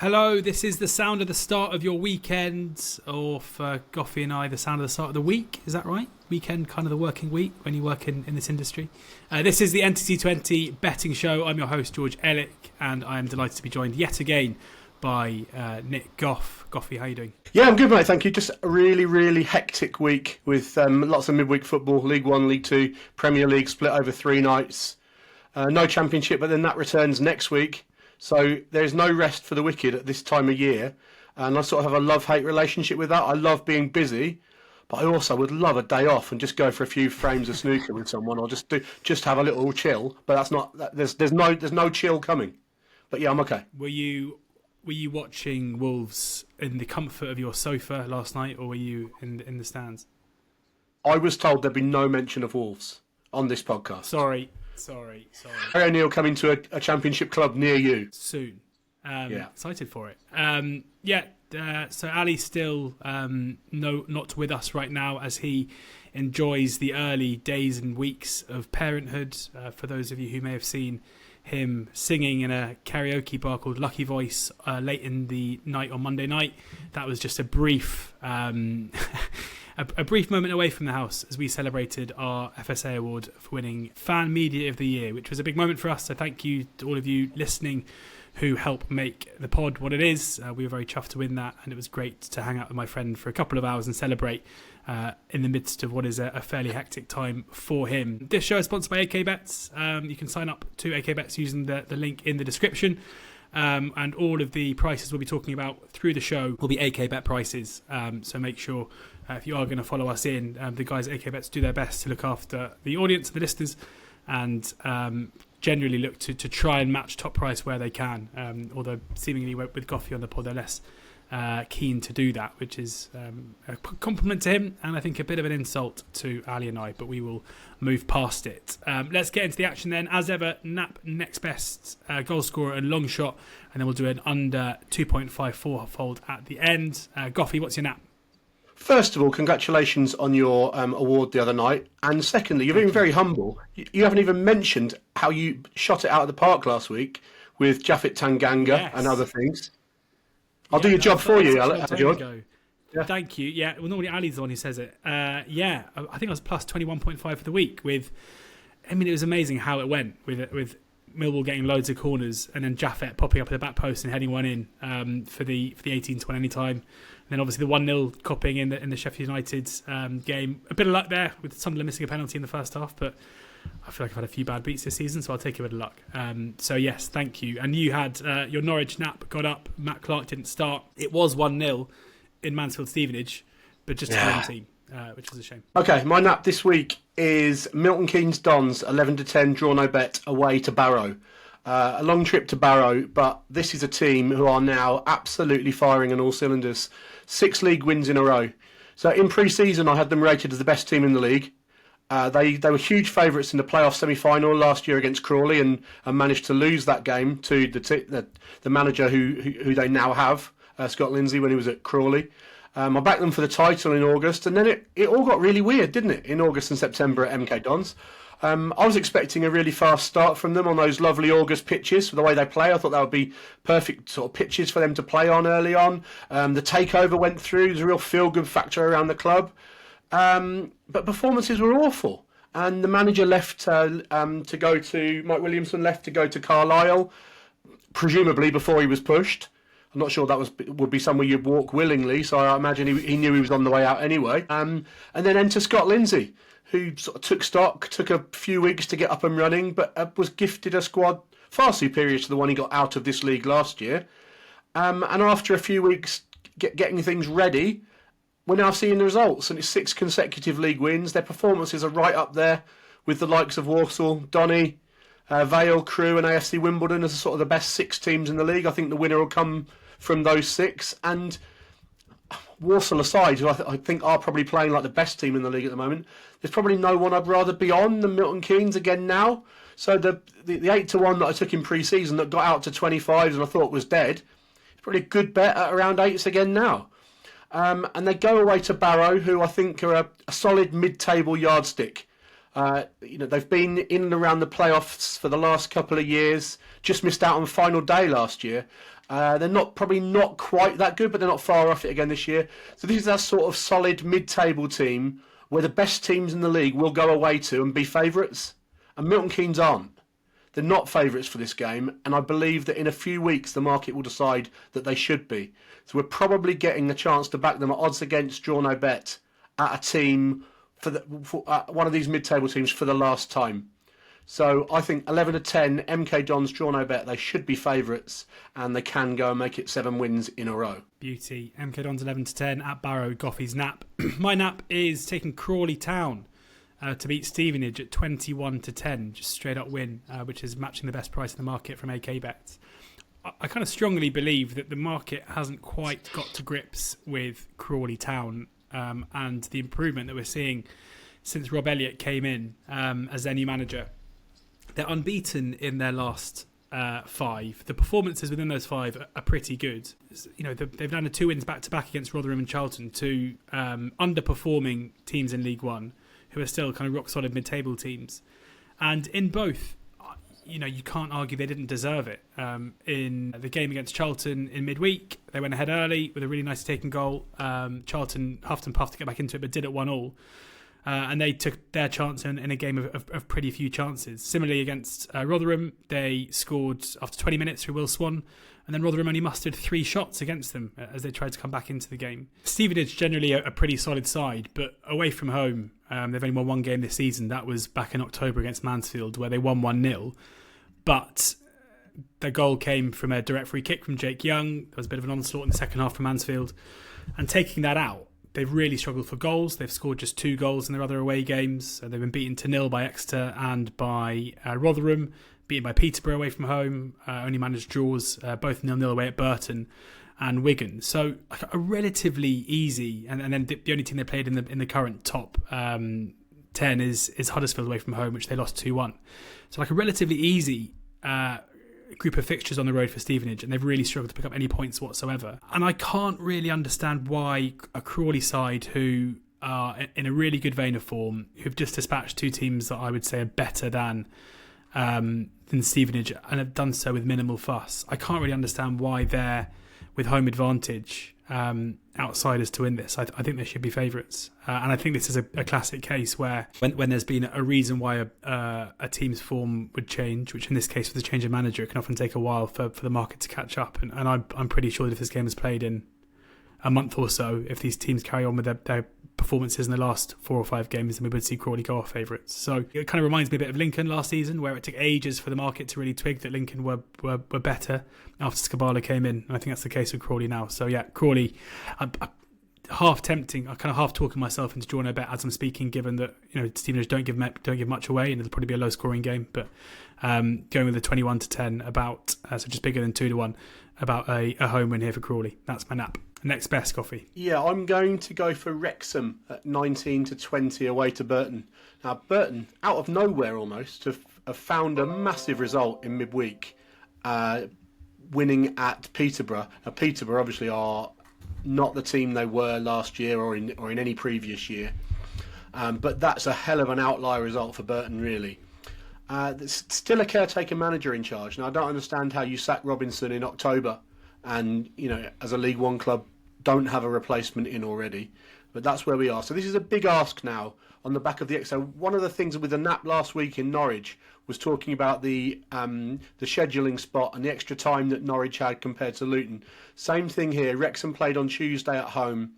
Hello, this is the sound of the start of your weekend, or for Goffy and I, the sound of the start of the week. Is that right? Weekend, kind of the working week when you work in this industry. This is the NTT20 betting show. I'm your host, George Elek, and I am delighted to be joined yet again by Nick Goff. Goffy, how are you doing? Yeah, I'm good, mate. Thank you. Just a really, really hectic week with lots of midweek football, League One, League Two, Premier League split over 3 nights. No Championship, but then that returns next week. So there's no rest for the wicked at this time of year. And I sort of have a love-hate relationship with that. I love being busy, but I also would love a day off and just go for a few frames of snooker with someone, or just have a little chill. But that's not. There's no chill coming. But yeah, I'm okay. Were you watching Wolves in the comfort of your sofa last night, or were you in the stands? I was told there'd be no mention of Wolves on this podcast. Sorry. Harry O'Neill coming to a championship club near you Soon. Yeah. Excited for it. So Ali's still not with us right now as he enjoys the early days and weeks of parenthood. For those of you who may have seen him singing in a karaoke bar called Lucky Voice late in the night on Monday night, that was just a brief a brief moment away from the house as we celebrated our FSA award for winning Fan Media of the Year, which was a big moment for us. So thank you to all of you listening who help make the pod what it is. We were very chuffed to win that, and it was great to hang out with my friend for a couple of hours and celebrate in the midst of what is a fairly hectic time for him. This show is sponsored by AK Bets. You can sign up to AK Bets using the link in the description. And all of the prices we'll be talking about through the show will be AK Bet prices. So make sure if you are going to follow us in, the guys at AK Bets do their best to look after the audience and the listeners, and generally look to try and match top price where they can. Although seemingly with Goffy on the pod, they're less keen to do that, which is a compliment to him and I think a bit of an insult to Ali and I, but we will move past it. Let's get into the action then. As ever, Nap next best, goal scorer and long shot, and then we'll do an under 2.54 fold at the end. Goffy, what's your Nap? First of all, congratulations on your award the other night. And secondly, you're being very humble. You haven't even mentioned how you shot it out of the park last week with Japhet Tanganga and other things. I'll do your job for you, George. Yeah. Thank you. Yeah, well, normally Ali's the one who says it. I think I was plus 21.5 for the week. It was amazing how it went with Millwall getting loads of corners and then Japhet popping up at the back post and heading one in for the 18-20 anytime. And then obviously the 1-0 copping in the Sheffield United game. A bit of luck there with Sunderland missing a penalty in the first half, but I feel like I've had a few bad beats this season, so I'll take a bit of luck. So yes, thank you. And you had your Norwich Nap got up. Matt Clark didn't start. It was 1-0 in Mansfield Stevenage, but just a home team, which was a shame. Okay, my Nap this week is Milton Keynes Dons 11-10 draw no bet away to Barrow. A long trip to Barrow, but this is a team who are now absolutely firing on all cylinders. 6 league wins in a row. So in pre-season, I had them rated as the best team in the league. They were huge favourites in the playoff semi-final last year against Crawley and managed to lose that game to the manager who they now have, Scott Lindsay, when he was at Crawley. I backed them for the title in August, and then it all got really weird, didn't it, in August and September at MK Dons. I was expecting a really fast start from them on those lovely August pitches for the way they play. I thought that would be perfect sort of pitches for them to play on early on. The takeover went through. There's a real feel-good factor around the club. But performances were awful. And the manager left to go to... Mike Williamson left to go to Carlisle, presumably before he was pushed. I'm not sure that would be somewhere you'd walk willingly, so I imagine he knew he was on the way out anyway. And then enter Scott Lindsay, who sort of took stock, took a few weeks to get up and running, but was gifted a squad far superior to the one he got out of this league last year. And after a few weeks getting things ready, we're now seeing the results, and it's 6 consecutive league wins. Their performances are right up there with the likes of Walsall, Donny, Vale, Crewe and AFC Wimbledon as sort of the best 6 teams in the league. I think the winner will come from those 6. And Walsall aside, who I think are probably playing like the best team in the league at the moment, there's probably no one I'd rather be on than Milton Keynes again now. So the 8-1 that I took in pre-season that got out to 25s and I thought was dead, it's probably a good bet at around 8s again now. And they go away to Barrow, who I think are a solid mid-table yardstick. They've been in and around the playoffs for the last couple of years, just missed out on final day last year. They're probably not quite that good, but they're not far off it again this year. So this is our sort of solid mid-table team where the best teams in the league will go away to and be favourites. And Milton Keynes aren't. They're not favourites for this game, and I believe that in a few weeks the market will decide that they should be. So we're probably getting a chance to back them at odds against draw no bet at a team for one of these mid-table teams for the last time. So I think 11 to 10, MK Dons, draw no bet, they should be favourites, and they can go and make it 7 wins in a row. Beauty. MK Dons 11 to 10 at Barrow, Goffy's nap. My nap is taking Crawley Town to beat Stevenage at 21 to 10, just straight up win, which is matching the best price in the market from AK Bets. I kind of strongly believe that the market hasn't quite got to grips with Crawley Town and the improvement that we're seeing since Rob Elliott came in as their new manager. They're unbeaten in their last 5. The performances within those 5 are pretty good. You know, they've landed 2 wins back-to-back against Rotherham and Charlton, 2 underperforming teams in League One, who are still kind of rock-solid mid-table teams. And in both, you know, you can't argue they didn't deserve it. In the game against Charlton in midweek, they went ahead early with a really nice taken goal. Charlton huffed and puffed to get back into it, but did it 1-1. And they took their chance in a game of pretty few chances. Similarly, against Rotherham, they scored after 20 minutes through Will Swan, and then Rotherham only mustered 3 shots against them as they tried to come back into the game. Stevenage generally a pretty solid side, but away from home, they've only won 1 game this season. That was back in October against Mansfield, where they won 1-0. But the goal came from a direct free kick from Jake Young. There was a bit of an onslaught in the second half from Mansfield. And taking that out, they've really struggled for goals. They've scored just 2 goals in their other away games. They've been beaten to 0 by Exeter and by Rotherham, beaten by Peterborough away from home, only managed draws, both 0-0 away at Burton and Wigan. So a relatively easy, and then the only team they played in the current top 10 is Huddersfield away from home, which they lost 2-1. So like a relatively easy group of fixtures on the road for Stevenage, and they've really struggled to pick up any points whatsoever. And I can't really understand why a Crawley side who are in a really good vein of form, who've just dispatched 2 teams that I would say are better than Stevenage and have done so with minimal fuss. I can't really understand why they're with home advantage outsiders to win this. I think they should be favourites, and I think this is a classic case where when there's been a reason why a team's form would change, which in this case with the change of manager, it can often take a while for the market to catch up, and I'm pretty sure that if this game is played in a month or so, if these teams carry on with their performances in the last 4 or 5 games, then we would see Crawley go off favourites. So it kind of reminds me a bit of Lincoln last season, where it took ages for the market to really twig that Lincoln were better after Skabala came in. And I think that's the case with Crawley now. So yeah, Crawley, half tempting. I'm kind of half talking myself into drawing a bet as I'm speaking, given that, you know, Stevenage don't give much away, and it'll probably be a low scoring game. But going with a 21 to 10 about so just bigger than 2 to 1 about a home win here for Crawley. That's my nap. Next best, Coffee. Yeah, I'm going to go for Wrexham at 19 to 20 away to Burton. Now, Burton, out of nowhere almost, have found a massive result in midweek, winning at Peterborough. Now, Peterborough obviously are not the team they were last year or in any previous year, but that's a hell of an outlier result for Burton, really. There's still a caretaker manager in charge. Now, I don't understand how you sack Robinson in October and, you know, as a League One club, don't have a replacement in already. But that's where we are. So this is a big ask now on the back of the XO. One of the things with the nap last week in Norwich was talking about the scheduling spot and the extra time that Norwich had compared to Luton. Same thing here. Wrexham played on Tuesday at home.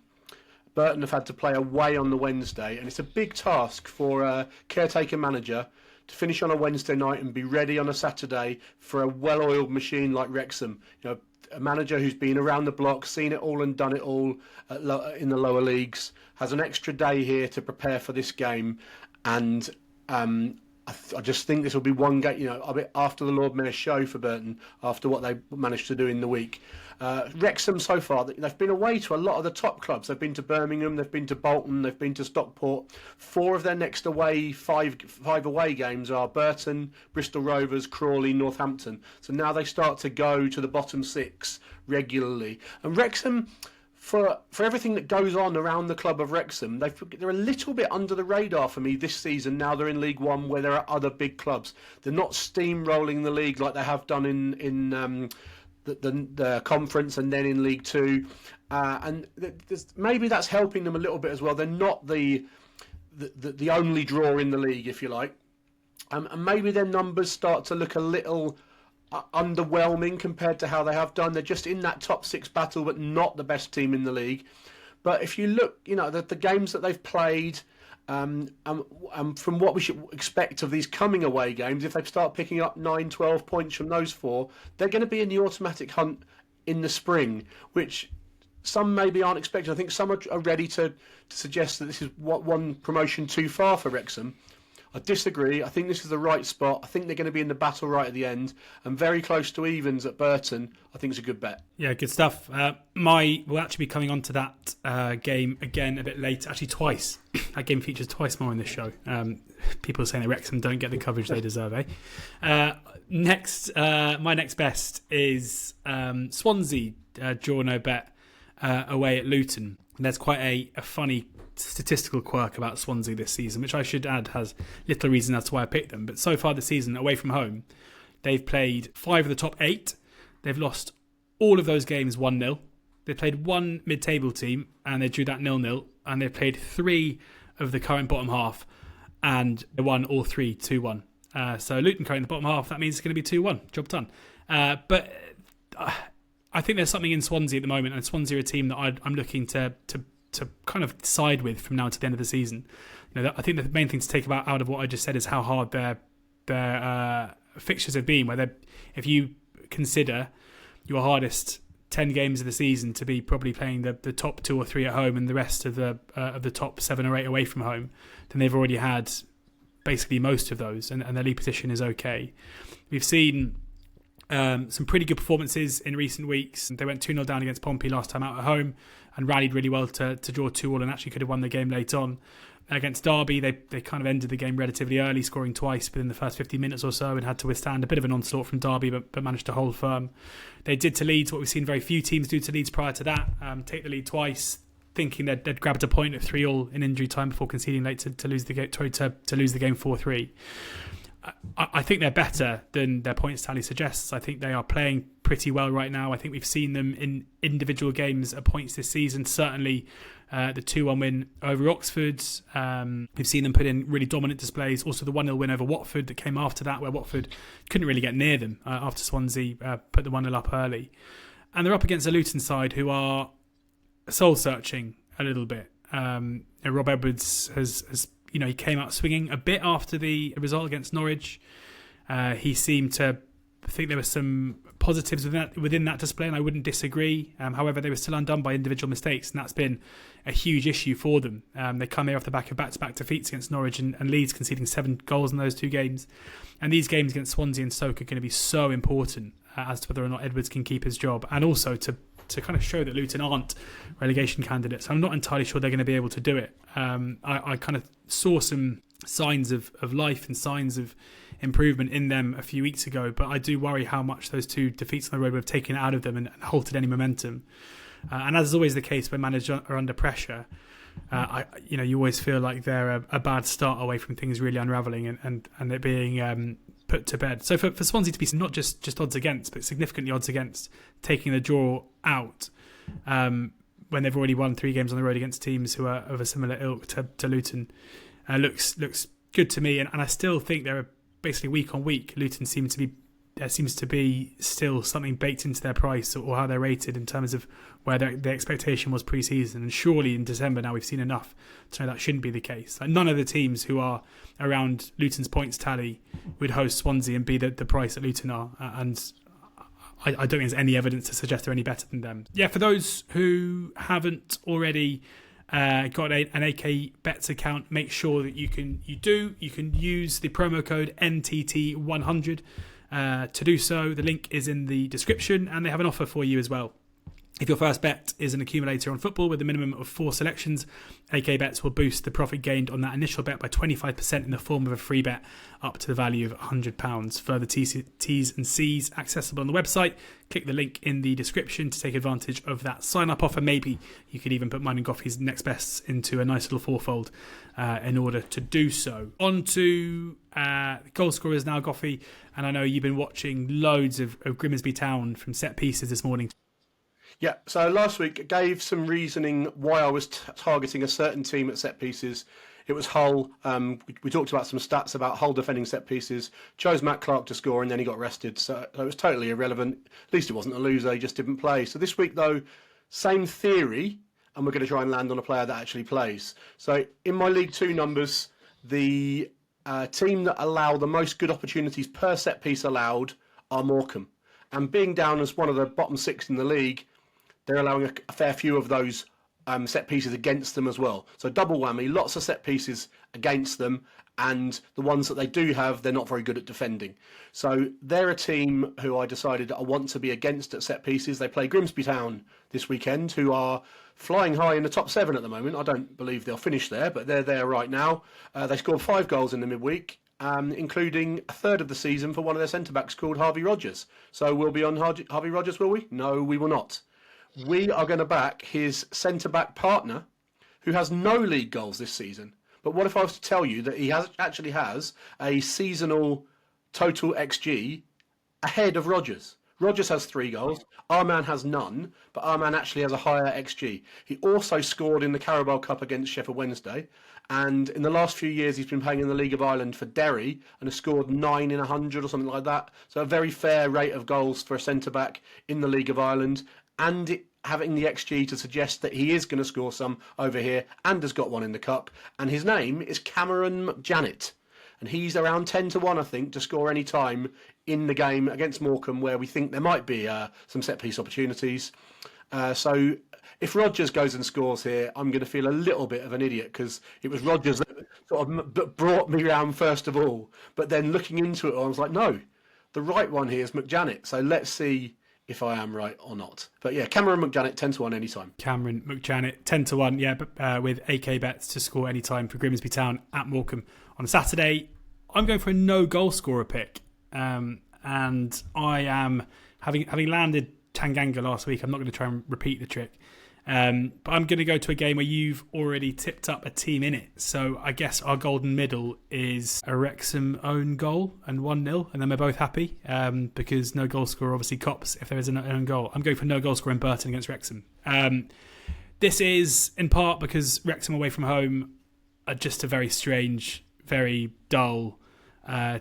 Burton have had to play away on the Wednesday. And it's a big task for a caretaker manager to finish on a Wednesday night and be ready on a Saturday for a well-oiled machine like Wrexham. You know, a manager who's been around the block, seen it all and done it all in the lower leagues, has an extra day here to prepare for this game. And I just think this will be one game, you know, a bit after the Lord Mayor's show for Burton, after what they managed to do in the week. Wrexham so far, they've been away to a lot of the top clubs. They've been to Birmingham, they've been to Bolton, they've been to Stockport. 4 of their next five away games are Burton, Bristol Rovers, Crawley, Northampton. So now they start to go to the bottom 6 regularly. And Wrexham, for everything that goes on around the club of Wrexham, they're a little bit under the radar for me this season. Now they're in League One, where there are other big clubs. They're not steamrolling the league like they have done in the conference and then in League Two, and maybe that's helping them a little bit as well. They're not the only draw in the league, if you like, and maybe their numbers start to look a little underwhelming compared to how they have done. They're just in that top 6 battle, but not the best team in the league. But if you look, the games that they've played, from what we should expect of these coming away games, if they start picking up 9, 12 points from those 4, they're going to be in the automatic hunt in the spring, which some maybe aren't expecting. I think some are ready to suggest that this is one promotion too far for Wrexham. I disagree. I think this is the right spot. I think they're going to be in the battle right at the end and very close to evens at Burton. I think it's a good bet. Yeah, good stuff. We'll actually be coming on to that game again a bit later. Actually, twice. That game features twice more in this show. People are saying that Wrexham don't get the coverage they deserve, eh? My next best is Swansea, draw no bet, away at Luton. And there's quite a funny statistical quirk about Swansea this season, which I should add has little reason as to why I picked them. But so far this season, away from home, they've played 5 of the top 8. They've lost all of those games 1-0. They played one mid-table team and they drew that 0-0. And they've played 3 of the current bottom half and they won all 3 2-1. So Luton currently in the bottom half, that means it's going to be 2-1. Job done. But I think there's something in Swansea at the moment, and Swansea are a team that I'm looking to kind of side with from now to the end of the season. I think the main thing to take out of what I just said is how hard their fixtures have been. Where if you consider your hardest 10 games of the season to be probably playing the top 2 or 3 at home and the rest of the top 7 or 8 away from home, then they've already had basically most of those, and their league position is okay. We've seen some pretty good performances in recent weeks. They went 2-0 down against Pompey last time out at home and rallied really well to draw 2-2 and actually could have won the game late on. Against Derby, they kind of ended the game relatively early, scoring twice within the first 15 minutes or so, and had to withstand a bit of an onslaught from Derby, but managed to hold firm. They did to Leeds what we've seen very few teams do to Leeds prior to that, take the lead twice, thinking they'd grabbed a point at 3-3 in injury time before conceding late to lose the game 4-3. I think they're better than their points tally suggests. I think they are playing pretty well right now. I think we've seen them in individual games at points this season. Certainly the 2-1 win over Oxford. We've seen them put in really dominant displays. Also the 1-0 win over Watford that came after that, where Watford couldn't really get near them after Swansea put the 1-0 up early. And they're up against a Luton side who are soul-searching a little bit. Rob Edwards has he came out swinging a bit after the result against Norwich. He seemed to think there were some positives within that display, and I wouldn't disagree. However, they were still undone by individual mistakes, and that's been a huge issue for them. They come here off the back of back-to-back defeats against Norwich and Leeds, conceding 7 goals in those 2 games. And these games against Swansea and Stoke are going to be so important as to whether or not Edwards can keep his job, and also to kind of show that Luton aren't relegation candidates. I'm not entirely sure they're going to be able to do it. I kind of saw some signs of life and signs of improvement in them a few weeks ago, but I do worry how much those 2 defeats on the road would have taken it out of them and halted any momentum. And as is always the case when managers are under pressure, you always feel like they're a bad start away from things really unravelling and it being put to bed. So for Swansea to be not just odds against, but significantly odds against taking the draw out when they've already won 3 games on the road against teams who are of a similar ilk to Luton, looks good to me. And I still think they're basically week on week. Luton seems to be still something baked into their price or how they're rated in terms of where their expectation was pre-season. And surely in December now we've seen enough to know that shouldn't be the case. Like none of the teams who are around Luton's points tally would host Swansea and be the price that Luton are. And I don't think there's any evidence to suggest they're any better than them. Yeah, for those who haven't already got an AK Bets account, make sure that you can use the promo code NTT100 to do so. The link is in the description, and they have an offer for you as well. If your first bet is an accumulator on football with a minimum of 4 selections, AK Bets will boost the profit gained on that initial bet by 25% in the form of a free bet up to the value of £100. Further T's and C's accessible on the website. Click the link in the description to take advantage of that sign-up offer. Maybe you could even put mine and Goffy's next bests into a nice little fourfold in order to do so. On to goal scorers now, Goffy. And I know you've been watching loads of Grimsby Town from set pieces this morning. Yeah, so last week I gave some reasoning why I was targeting a certain team at set pieces. It was Hull. We talked about some stats about Hull defending set pieces. Chose Matt Clark to score and then he got rested. So it was totally irrelevant. At least he wasn't a loser. He just didn't play. So this week, though, same theory. And we're going to try and land on a player that actually plays. So in my League Two numbers, the team that allow the most good opportunities per set piece allowed are Morecambe. And being down as one of the bottom 6 in the league, they're allowing a fair few of those set pieces against them as well. So double whammy, lots of set pieces against them, and the ones that they do have, they're not very good at defending. So they're a team who I decided I want to be against at set pieces. They play Grimsby Town this weekend, who are flying high in the top 7 at the moment. I don't believe they'll finish there, but they're there right now. They scored 5 goals in the midweek, including a third of the season for one of their centre-backs called Harvey Rogers. So we'll be on Harvey Rogers, will we? No, we will not. We are going to back his centre-back partner, who has no league goals this season. But what if I was to tell you that he actually has a seasonal total XG ahead of Rogers? Rogers has 3 goals. Our man has none, but our man actually has a higher XG. He also scored in the Carabao Cup against Sheffield Wednesday. And in the last few years, he's been playing in the League of Ireland for Derry and has scored 9 in 100 or something like that. So a very fair rate of goals for a centre-back in the League of Ireland. And having the XG to suggest that he is going to score some over here and has got one in the Cup. And his name is Cameron McJanet. And he's around 10 to 1, I think, to score any time in the game against Morecambe, where we think there might be some set-piece opportunities. So if Rogers goes and scores here, I'm going to feel a little bit of an idiot, because it was Rogers that sort of brought me round first of all. But then looking into it, I was like, no, the right one here is McJanet. So let's see if I am right or not. But yeah, Cameron McJanet, 10 to 1 anytime. Cameron McJanet, 10 to 1, yeah, but with AK Bets to score anytime for Grimsby Town at Morecambe on Saturday. I'm going for a no goal scorer pick. And I am, having landed Tanganga last week, I'm not going to try and repeat the trick. But I'm going to go to a game where you've already tipped up a team in it. So I guess our golden middle is a Wrexham own goal and 1-0, and then we're both happy because no goal scorer obviously cops if there is an own goal. I'm going for no goal scorer in Burton against Wrexham. This is in part because Wrexham away from home are just a very strange, very dull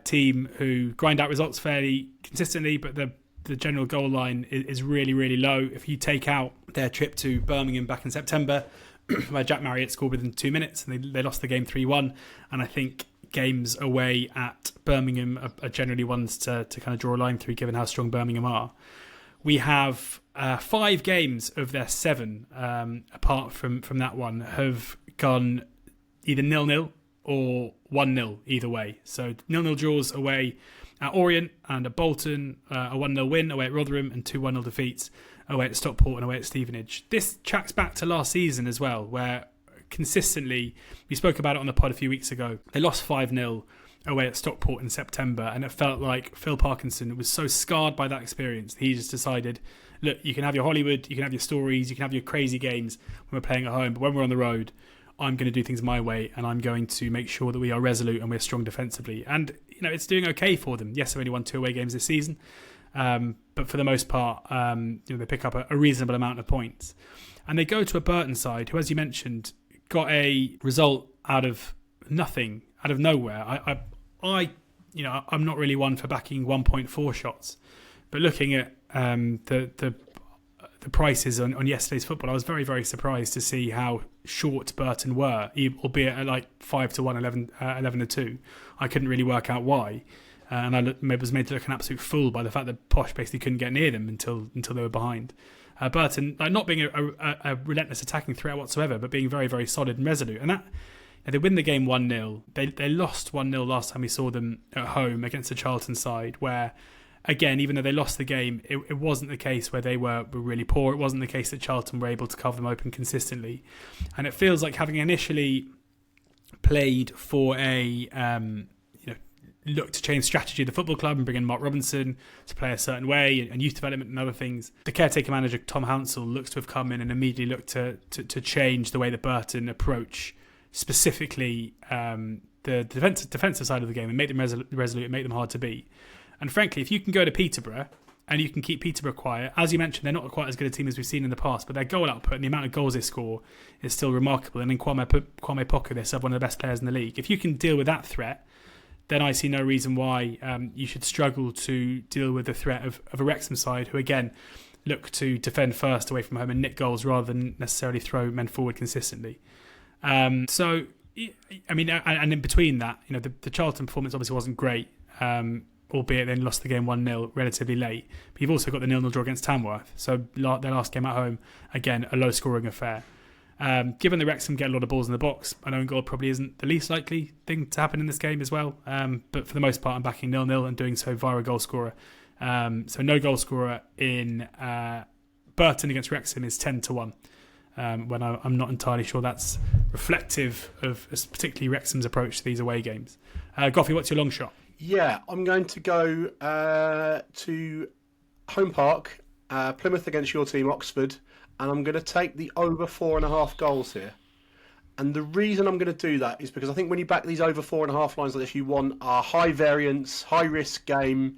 team who grind out results fairly consistently, but the general goal line is really, really low. If you take out their trip to Birmingham back in September, where Jack Marriott scored within 2 minutes, and they lost the game 3-1. And I think games away at Birmingham are generally ones to kind of draw a line through, given how strong Birmingham are. We have 5 games of their 7, apart from that one, have gone either 0-0 or 1-0 either way. So 0-0 draws away at Orient and at Bolton, a 1-0 win away at Rotherham, and 2 1-0 defeats away at Stockport and away at Stevenage. This tracks back to last season as well, where consistently, we spoke about it on the pod a few weeks ago, they lost 5-0 away at Stockport in September, and it felt like Phil Parkinson was so scarred by that experience, he just decided, look, you can have your Hollywood, you can have your stories, you can have your crazy games when we're playing at home, but when we're on the road, I'm going to do things my way, and I'm going to make sure that we are resolute and we're strong defensively. And it's doing okay for them. Yes, they've only won 2 away games this season, but for the most part, they pick up a reasonable amount of points. And they go to a Burton side who, as you mentioned, got a result out of nothing, out of nowhere. I'm not really one for backing 1.4 shots, but looking at the prices on yesterday's football, I was very, very surprised to see how short Burton were, albeit at like 5 to 1, 11 to 2. I couldn't really work out why. And I was made to look an absolute fool by the fact that Posh basically couldn't get near them until they were behind. Burton, not being a relentless attacking threat whatsoever, but being very, very solid and resolute. And that they win the game 1-0. They lost 1-0 last time we saw them at home against the Charlton side, where again, even though they lost the game, it wasn't the case where they were really poor. It wasn't the case that Charlton were able to cover them open consistently. And it feels like, having initially played for a look to change strategy of the football club and bring in Mark Robinson to play a certain way, and youth development and other things, the caretaker manager Tom Hounsell looks to have come in and immediately looked to change the way that Burton approach specifically the defensive side of the game and make them resolute and make them hard to beat. And frankly, if you can go to Peterborough and you can keep Peterborough quiet, as you mentioned, they're not quite as good a team as we've seen in the past, but their goal output and the amount of goals they score is still remarkable. And in Kwame Poku, they sub one of the best players in the league. If you can deal with that threat, then I see no reason why you should struggle to deal with the threat of a Wrexham side who, again, look to defend first away from home and nick goals rather than necessarily throw men forward consistently. So, I mean, and in between that, the Charlton performance obviously wasn't great, albeit they lost the game 1-0 relatively late. But you've also got the 0-0 draw against Tamworth. So their last game at home, again, a low-scoring affair. Given the Wrexham get a lot of balls in the box, an own goal probably isn't the least likely thing to happen in this game as well. But for the most part, I'm backing 0-0 and doing so via a goal scorer. So no goal scorer in Burton against Wrexham is 10-1. When I'm not entirely sure that's reflective of particularly Wrexham's approach to these away games. Goffy, what's your long shot? Yeah, I'm going to go to Home Park, Plymouth against your team, Oxford, and I'm going to take the over 4.5 goals here. And the reason I'm going to do that is because I think when you back these over 4.5 lines like this, you want a high variance, high risk game.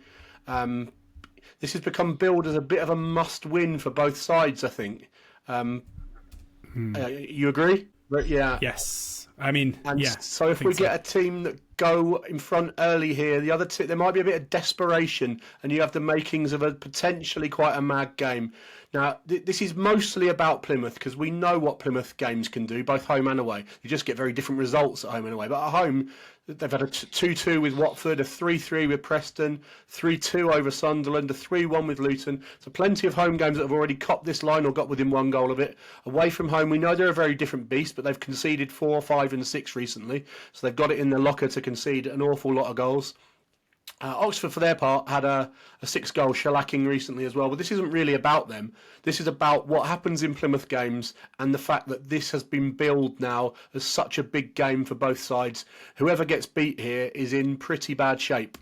This has become billed as a bit of a must win for both sides, I think. You agree? Yeah. Yes. I mean, yeah. So if we get a team that go in front early here, the other there might be a bit of desperation, and you have the makings of a potentially quite a mad game. Now, this is mostly about Plymouth because we know what Plymouth games can do, both home and away. You just get very different results at home and away. But at home, they've had a 2-2 with Watford, a 3-3 with Preston, 3-2 over Sunderland, a 3-1 with Luton. So plenty of home games that have already copped this line or got within one goal of it. Away from home, we know they're a very different beast, but they've conceded 4, 5 and 6 recently. So they've got it in their locker to concede an awful lot of goals. Oxford, for their part, had a 6-goal shellacking recently as well. But this isn't really about them. This is about what happens in Plymouth games and the fact that this has been billed now as such a big game for both sides. Whoever gets beat here is in pretty bad shape.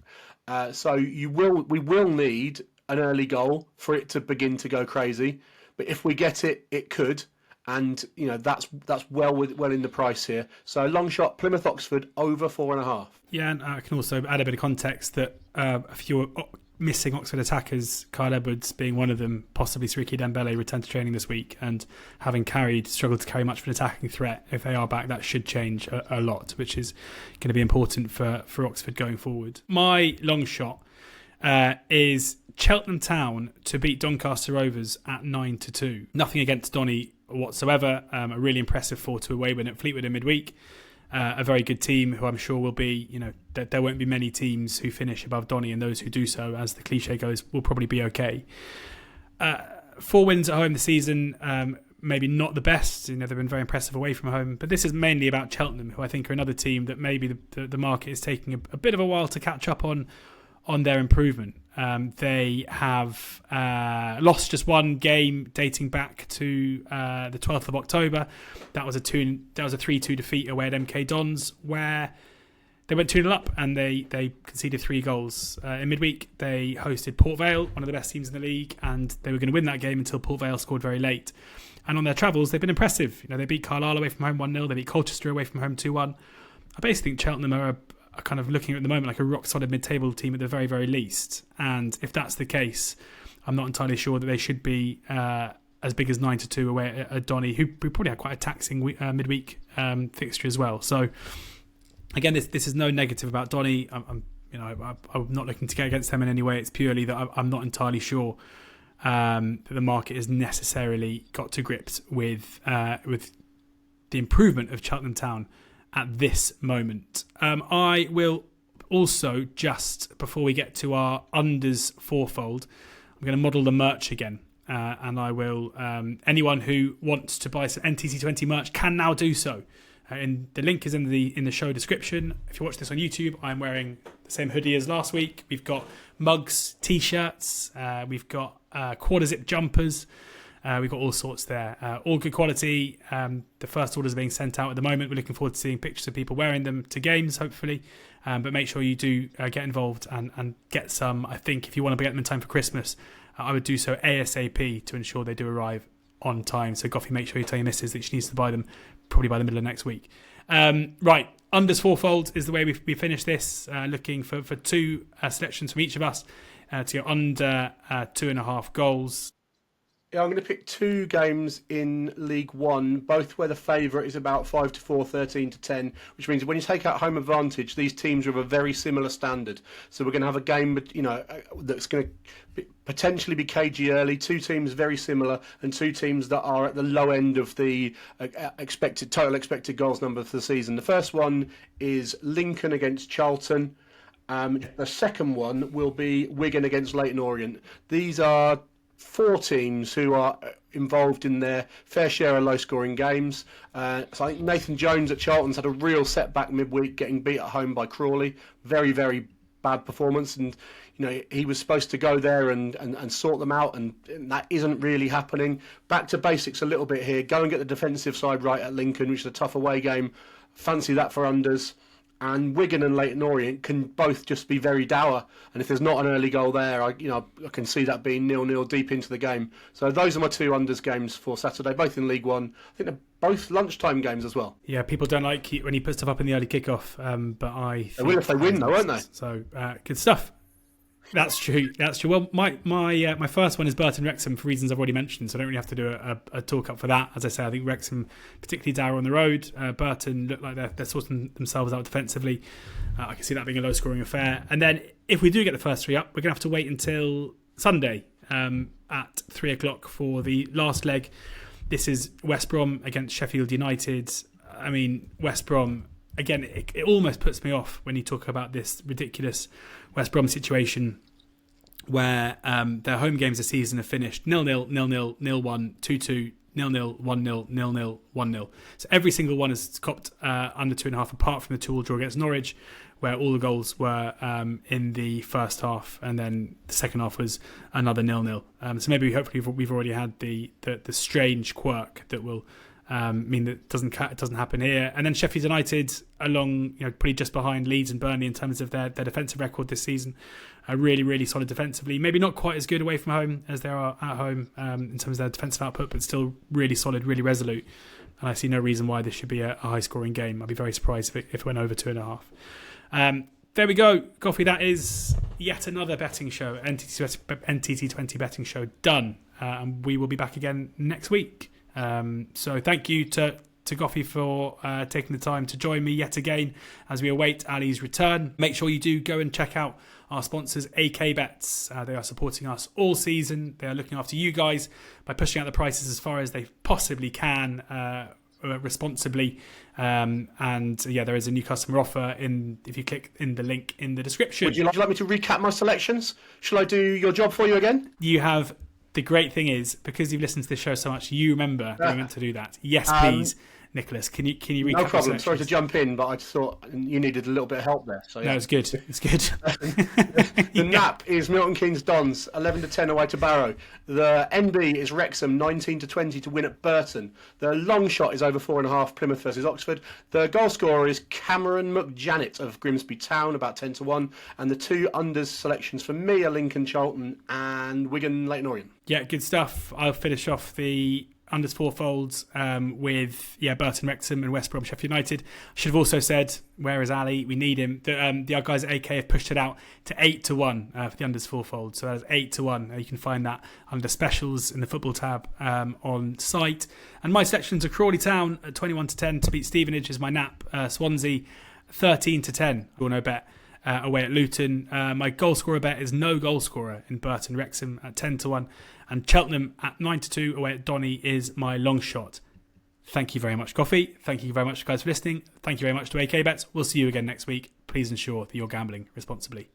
So we will need an early goal for it to begin to go crazy. But if we get it, it could. And that's well in the price here. So long shot, Plymouth Oxford over 4.5. Yeah, and I can also add a bit of context that a few missing Oxford attackers, Kyle Edwards being one of them, possibly Sriki Dembele, returned to training this week, and having struggled to carry much of an attacking threat. If they are back, that should change a lot, which is going to be important for Oxford going forward. My long shot is Cheltenham Town to beat Doncaster Rovers at 9-2. Nothing against Donny whatsoever. A really impressive 4-2 away win at Fleetwood in midweek. A very good team who I'm sure will be, there won't be many teams who finish above Donny, and those who do so, as the cliche goes, will probably be okay. 4 wins at home this season, maybe not the best. They've been very impressive away from home, but this is mainly about Cheltenham, who I think are another team that maybe the market is taking a bit of a while to catch up on their improvement. They have lost just one game dating back to the 12th of October. That was a 3-2 defeat away at MK Dons, where they went 2-0 up and they conceded 3 goals. In midweek, they hosted Port Vale, one of the best teams in the league, and they were going to win that game until Port Vale scored very late. And on their travels, they've been impressive. They beat Carlisle away from home 1-0. They beat Colchester away from home 2-1. I basically think Cheltenham are kind of looking at the moment like a rock-solid mid-table team at the very, very least. And if that's the case, I'm not entirely sure that they should be as big as 9-2 away at Donny, who probably had quite a taxing midweek fixture as well. So, again, this is no negative about Donny. I'm not looking to get against them in any way. It's purely that I'm not entirely sure that the market has necessarily got to grips with the improvement of Cheltenham Town at this moment. I will also, just before we get to our unders fourfold, I'm going to model the merch again. And I will, anyone who wants to buy some NTC20 merch can now do so. And the link is in the show description. If you watch this on YouTube, I'm wearing the same hoodie as last week. We've got mugs, t-shirts, we've got quarter zip jumpers. We've got all sorts there. All good quality. The first orders are being sent out at the moment. We're looking forward to seeing pictures of people wearing them to games, hopefully. But make sure you do get involved and get some. I think if you want to get them in time for Christmas, I would do so ASAP to ensure they do arrive on time. So Goffy, make sure you tell your missus that she needs to buy them probably by the middle of next week. Right, unders fourfold is the way we finish this. Looking for two selections from each of us to go under 2.5 goals. Yeah, I'm going to pick two games in League One, both where the favourite is about 5-4, 13-10, which means when you take out home advantage, these teams are of a very similar standard. So we're going to have a game, that's going to potentially be cagey early. Two teams very similar, and two teams that are at the low end of the total expected goals number for the season. The first one is Lincoln against Charlton. The second one will be Wigan against Leyton Orient. These are four teams who are involved in their fair share of low-scoring games. So I think Nathan Jones at Charlton's had a real setback midweek, getting beat at home by Crawley. Very, very bad performance, and he was supposed to go there and sort them out, and that isn't really happening. Back to basics a little bit here. Go and get the defensive side right at Lincoln, which is a tough away game. Fancy that for unders. And Wigan and Leyton Orient can both just be very dour. And if there's not an early goal there, I can see that being 0-0 deep into the game. So those are my two unders games for Saturday, both in League One. I think they're both lunchtime games as when you put stuff up in the early kickoff. But I think they will if they win, though, won't they? So good stuff. That's true. Well, my first one is Burton Wrexham for reasons I've already mentioned, so I don't really have to do a talk up for that. As I say, I think Wrexham, particularly dour on the road. Burton look like they're sorting themselves out defensively. I can see that being a low-scoring affair. And then if we do get the first three up, we're going to have to wait until Sunday at 3 o'clock for the last leg. This is West Brom against Sheffield United. I mean, West Brom, again, it almost puts me off when you talk about this ridiculous West Brom situation where their home games this season have finished 0-0, 0-0, 0-1, 2-2, 0-0, 1-0, 0-0, 1-0. So every single one has copped under 2.5, apart from the 2-2 draw against Norwich, where all the goals were in the first half, and then the second half was another 0-0. So maybe hopefully we've already had the strange quirk that will mean that it doesn't happen here. And then Sheffield United, along pretty just behind Leeds and Burnley in terms of their defensive record this season, are really, really solid defensively. Maybe not quite as good away from home as they are at home in terms of their defensive output, but still really solid, really resolute. And I see no reason why this should be a high-scoring game. I'd be very surprised if it went over 2.5. There we go, Goffy. That is yet another betting show, NTT20 betting show done. And we will be back again next week. So thank you to Goffy for taking the time to join me yet again as we await Ali's return. Make sure you do go and check out our sponsors, AK Bets. They are supporting us all season. They are looking after you guys by pushing out the prices as far as they possibly can, responsibly. There is a new customer offer if you click in the link in the description. Would you like me to recap my selections? Shall I do your job for you again? You have. The great thing is, because you've listened to this show so much, you remember that you meant to do that. Yes, please, Nicholas. Can you recap? No problem. Sorry to jump in, but I just thought you needed a little bit of help there. So, yeah. No, it's good. It's good. The NAP is Milton Keynes Dons, 11-10 away to Barrow. The NB is Wrexham, 19-20 to win at Burton. The long shot is over 4.5, Plymouth versus Oxford. The goal scorer is Cameron McJanet of Grimsby Town, about 10-1. And the two unders selections for me are Lincoln Charlton and Wigan Leyton Orient. Yeah, good stuff. I'll finish off the unders fourfolds with Burton Wrexham and West Brom Sheffield United. I should have also said, where is Ali? We need him. The guys at AK have pushed it out to 8-1 for the unders fourfold. So that's 8-1. You can find that under specials in the football tab on site. And my selections are Crawley Town at 21-10 to beat Stevenage is my nap. Swansea 13-10. Or no bet. Away at Luton. My goal scorer bet is no goal scorer in Burton Wrexham at 10-1, and Cheltenham at 9-2 away at Donny is my long shot. Thank you very much, Coffee. Thank you very much, guys, for listening. Thank you very much to AK Bets. We'll see you again next week. Please ensure that you're gambling responsibly.